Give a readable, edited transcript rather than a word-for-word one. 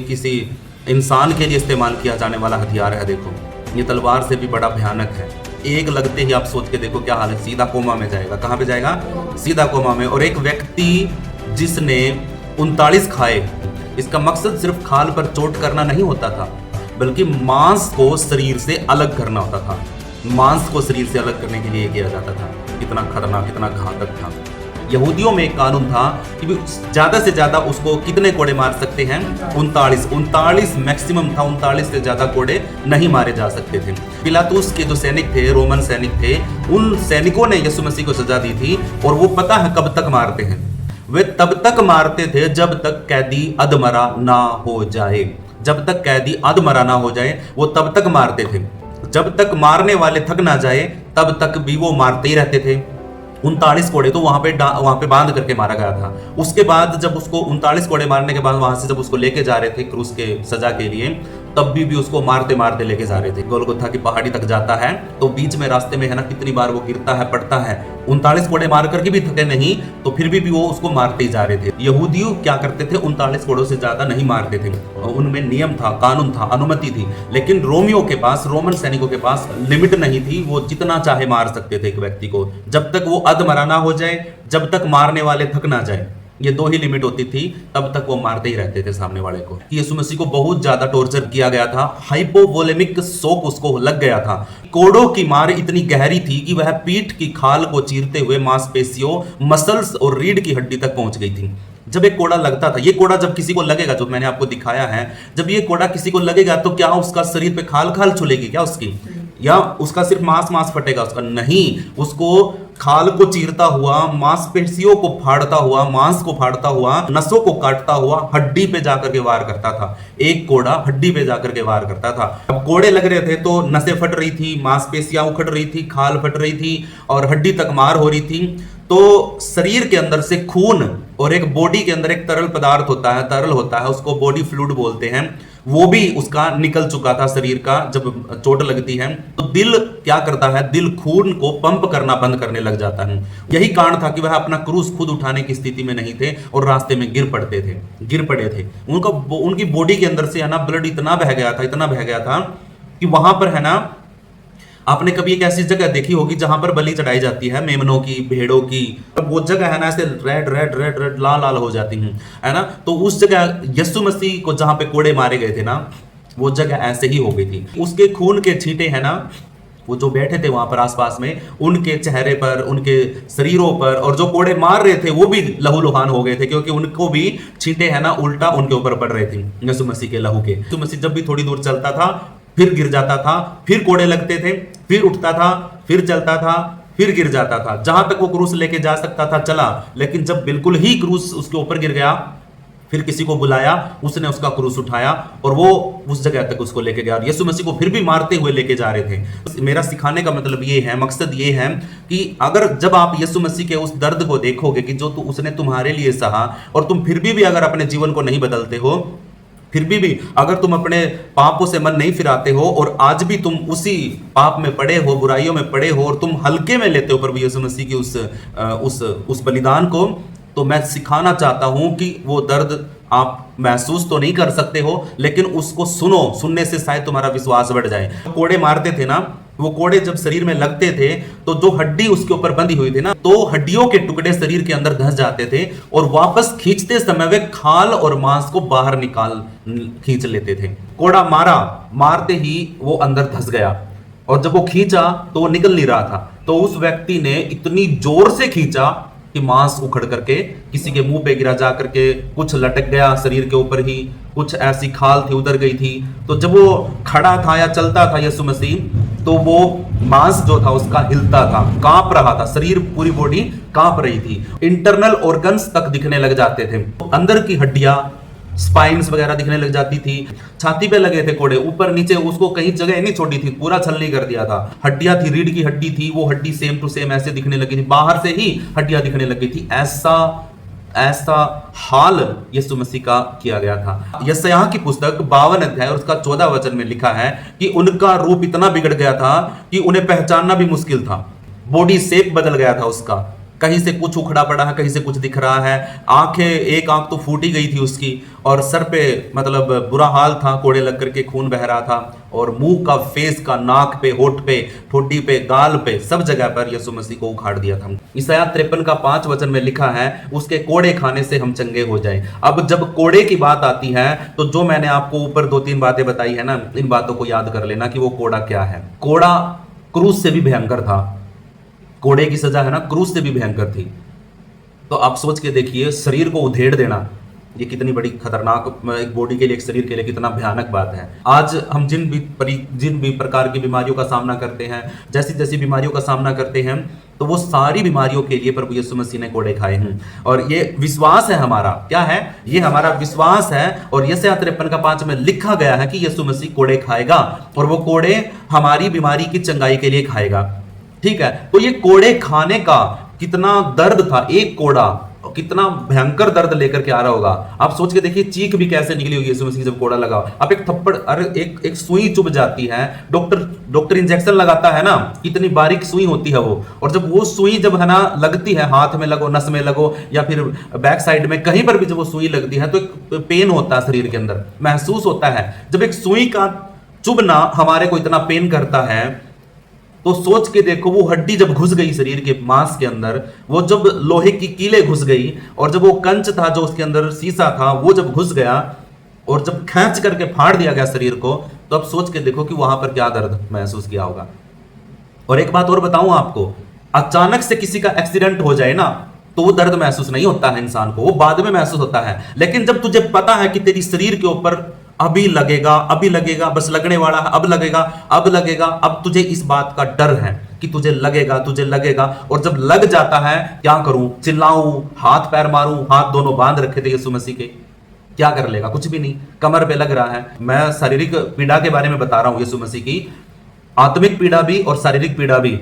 किसी इंसान के लिए इस्तेमाल किया जाने वाला हथियार है। देखो ये तलवार से भी बड़ा भयानक है। एक लगते ही आप सोच के देखो क्या हाल है, सीधा कोमा में जाएगा। कहाँ पे जाएगा? सीधा कोमा में। और एक व्यक्ति जिसने 39 खाए, इसका मकसद सिर्फ खाल पर चोट करना नहीं होता था, बल्कि मांस को शरीर से अलग करना होता था। मांस को शरीर से अलग करने के लिए किया जाता था। कितना खतरनाक, कितना घातक था। यहूदियों में एक कानून था कि ज्यादा से ज्यादा उसको कितने कोड़े मार सकते हैं? 39 मैक्सिमम था। 39 से ज्यादा कोड़े नहीं मारे जा सकते थे। पिलातुस के जो सैनिक थे, रोमन सैनिक थे, उन सैनिकों ने यीशु मसीह को सजा दी थी। और वो पता है कब तक मारते हैं? वे तब तक मारते थे जब तक कैदी अधमरा ना हो जाए। जब तक कैदी अधमरा ना हो जाए वो तब तक मारते थे। जब तक मारने वाले थक ना जाए तब तक भी वो मारते ही रहते थे। 39 कोड़े तो वहां पे बांध करके मारा गया था। उसके बाद जब उसको 39 कोड़े मारने के बाद वहां से जब उसको लेके जा रहे थे क्रूस के सजा के लिए, तब भी उसको मारते मारते लेके जा रहे थे। गोलगोथा की पहाड़ी तक जाता है तो बीच में रास्ते में है ना, कितनी बार वो गिरता है, पड़ता है। 39 कोड़े मार करके भी थके नहीं, तो फिर भी वो उसको मारते ही जा रहे थे। यहूदियों क्या करते थे? 39 कोड़ों से ज्यादा नहीं मारते थे। उनमें नियम था, कानून था, अनुमति थी। लेकिन रोमियों के पास, रोमन सैनिकों के पास लिमिट नहीं थी। वो जितना चाहे मार सकते थे एक व्यक्ति को, जब तक वो अधमरा ना हो जाए, जब तक मारने वाले थक ना जाए। ये दो ही लिमिट होती थी, तब तक वो मारते ही रहते थे सामने वाले को। यीशु मसीह को बहुत ज्यादा टॉर्चर किया गया था। हाइपोवोलेमिक शॉक उसको लग गया था। कोड़ों की मार इतनी गहरी थी कि वह पीठ की खाल को चीरते हुए मांसपेशियों, मसल्स और रीढ़ की हड्डी तक पहुंच गई थी। जब एक कोड़ा लगता था, ये कोड़ा जब किसी को लगेगा, जो मैंने आपको दिखाया है, जब ये कोड़ा किसी को लगेगा तो क्या उसका शरीर पे खाल खाल छुलेगी क्या उसकी? या उसका सिर्फ मांस फटेगा उसका? नहीं, उसको खाल को चीरता हुआ, मांसपेशियों को फाड़ता हुआ, मांस को फाड़ता हुआ, नसों को काटता हुआ हड्डी पे जाकर के वार करता था। एक कोड़ा हड्डी पे जाकर के वार करता था। अब कोड़े लग रहे थे तो नसें फट रही थी, मांसपेशियां उखड़ रही थी, खाल फट रही थी और हड्डी तक मार हो रही थी। तो शरीर के अंदर से खून और एक बॉडी के अंदर एक तरल पदार्थ होता है, तरल होता है, उसको बॉडी फ्लूइड बोलते हैं, वो भी उसका निकल चुका था शरीर का जब चोट लगती है। तो दिल क्या करता है? दिल खून को पंप करना बंद करने लग जाता है। यही कारण था कि वह अपना क्रूस खुद उठाने की स्थिति में नहीं थे और रास्ते में गिर पड़े थे। उनकी बॉडी के अंदर से है ना ब्लड इतना बह गया था कि वहां पर है ना, आपने कभी एक ऐसी जगह देखी होगी जहां पर बलि चढ़ाई जाती है मेमनों की, भेड़ों की, वो जगह है ना ऐसे रेड रेड रेड रेड लाल लाल हो जाती है ना। तो उस जगह यीशु मसीह को जहां पे कोड़े मारे गए थे ना, वो जगह ऐसे ही हो गई थी। उसके खून के छींटे है ना, वो जो बैठे थे वहां पर आसपास में, उनके चेहरे पर, उनके शरीरों पर, और जो कोड़े मार रहे थे वो भी लहूलुहान हो गए थे, क्योंकि उनको भी छींटे है ना उल्टा उनके ऊपर पड़ रहे थे यीशु मसीह के लहू के। यीशु मसीह जब भी थोड़ी दूर चलता था फिर गिर जाता था, फिर कोड़े लगते थे, फिर उठता था, फिर चलता था, फिर गिर जाता था। जहां तक वो क्रूस लेके जा सकता था चला, लेकिन जब बिल्कुल ही क्रूस उसके ऊपर गिर गया, फिर किसी को बुलाया, उसने उसका क्रूस उठाया और वो उस जगह तक उसको लेके गया। और यीशु मसीह को फिर भी मारते हुए लेके जा रहे थे। मेरा सिखाने का मतलब ये है, मकसद ये है कि अगर जब आप यीशु मसीह के उस दर्द को देखोगे कि जो उसने तुम्हारे लिए सहा, और तुम फिर भी अगर अपने जीवन को नहीं बदलते हो, फिर भी अगर तुम अपने पापों से मन नहीं फिराते हो और आज भी तुम उसी पाप में पड़े हो, बुराइयों में पड़े हो, और तुम हल्के में लेते हो प्रभु यीशु मसीह की उस बलिदान को, तो मैं सिखाना चाहता हूं कि वो दर्द आप महसूस तो नहीं कर सकते हो, लेकिन उसको सुनने से शायद तुम्हारा विश्वास बढ़ जाए। कोड़े मारते थे ना, वो कोड़े जब शरीर में लगते थे तो जो हड्डी उसके ऊपर बंधी हुई थी ना, तो हड्डियों के टुकड़े शरीर के अंदर धंस जाते थे और वापस खींचते समय वे खाल और मांस को बाहर खींच लेते थे। कोड़ा मारते ही वो अंदर धंस गया, और जब वो खींचा तो वो निकल नहीं रहा था। तो उस व्यक्ति ने इतनी जोर से खींचा कि मांस उखड़ करके किसी के मुंह पे गिरा, जा करके कुछ लटक गया शरीर के ऊपर ही, कुछ ऐसी खाल थी उधर गई थी। तो जब वो खड़ा था या चलता था यीशु मसीह, तो वो मांस जो था उसका हिलता था, कांप रहा था, शरीर पूरी बॉडी कांप रही थी। इंटरनल ऑर्गन्स तक दिखने लग जाते थे, अंदर की हड्डियां, स्पाइन्स वगैरह दिखने लग जाती थी। छाती पे लगे थे कोड़े, ऊपर नीचे, उसको कहीं जगह नहीं छोड़ी थी, पूरा छलनी कर दिया था। हड्डियां थी, रीढ़ की हड्डी थी, वो हड्डी सेम टू सेम ऐसे दिखने लगी थी, बाहर से ही हड्डियां दिखने लगी थी। ऐसा हाल यीशु मसीह का किया गया था। यशायाह की पुस्तक 52 अध्याय और उसका 14 वचन में लिखा है कि उनका रूप इतना बिगड़ गया था कि उन्हें पहचानना भी मुश्किल था। बॉडी शेप बदल गया था उसका, कहीं से कुछ उखड़ा पड़ा है, कहीं से कुछ दिख रहा है, आंखें, एक आंख तो फूटी गई थी उसकी, और सर पे मतलब बुरा हाल था, कोड़े लग करके खून बह रहा था, और मुंह का, फेस का, नाक पे, होठ पे, ठोडी पे, गाल पे, सब जगह पर यीशु मसीह को उखाड़ दिया था। ईसाया 53 का 5 वचन में लिखा है, उसके कोड़े खाने से हम चंगे हो जाएं। अब जब कोड़े की बात आती है तो जो मैंने आपको ऊपर 2-3 बातें बताई है ना, इन बातों को याद कर लेना कि वो कोड़ा क्या है। कोड़ा क्रूस से भी भयंकर था। कोड़े की सजा है ना, क्रूस से भी भयंकर थी। तो आप सोच के देखिए, शरीर को उधेड़ देना, ये कितनी बड़ी खतरनाक, एक बॉडी के लिए, एक शरीर के लिए कितना भयानक बात है। आज हम जिन भी प्रकार की बीमारियों का सामना करते हैं, जैसी जैसी बीमारियों का सामना करते हैं, तो वो सारी बीमारियों के लिए प्रभु यीशु मसीह ने कोड़े खाए हैं। और ये विश्वास है हमारा, क्या है? ये हमारा विश्वास है। और यशायाह 53 का 5 में लिखा गया है कि यीशु मसीह कोड़े खाएगा, और वो कोड़े हमारी बीमारी की चंगाई के लिए खाएगा। ठीक है, तो ये कोड़े खाने का कितना दर्द था, एक कोड़ा कितना भयंकर दर्द लेकर के आ रहा होगा। आप सोच के देखिए, चीख भी कैसे निकली होगी यीशु मसीह जब कोड़ा लगा। अब एक थप्पड़, अरे एक सुई चुभ जाती है, डॉक्टर इंजेक्शन लगाता है ना, कितनी बारीक सुई होती है वो, और जब वो सुई जब है ना लगती है, हाथ में लगो, नस में लगो, या फिर बैक साइड में कहीं पर भी जब वो सुई लगती है, तो एक पेन होता है, शरीर के अंदर महसूस होता है। जब एक सुई का चुभना हमारे को इतना पेन करता है, तो सोच के देखो, वो हड्डी जब घुस गई शरीर के मांस के अंदर, वो जब लोहे की कीले घुस गई, और जब वो कंच था जो उसके अंदर शीशा था, वो जब घुस गया, और जब खींच करके फाड़ दिया गया शरीर को, तो अब सोच के देखो कि वहां पर क्या दर्द महसूस किया होगा। और एक बात और बताऊं आपको, अचानक से किसी का एक्सीडेंट हो जाए ना, तो वो दर्द महसूस नहीं होता है इंसान को, वो बाद में महसूस होता है। लेकिन जब तुझे पता है कि तेरी शरीर के ऊपर अभी लगेगा, अभी लगेगा, बस लगने वाला है, अब लगेगा, अब लगेगा, अब तुझे इस बात का डर है कि तुझे लगेगा, तुझे लगेगा, और जब लग जाता है, क्या करूं? चिल्लाऊं, हाथ पैर मारूं? हाथ दोनों बांध रखे थे यीशु मसीह के, क्या कर लेगा? कुछ भी नहीं, कमर पे लग रहा है। मैं शारीरिक पीड़ा के बारे में बता रहा हूं, यीशु मसीह की आत्मिक पीड़ा भी और शारीरिक पीड़ा भी।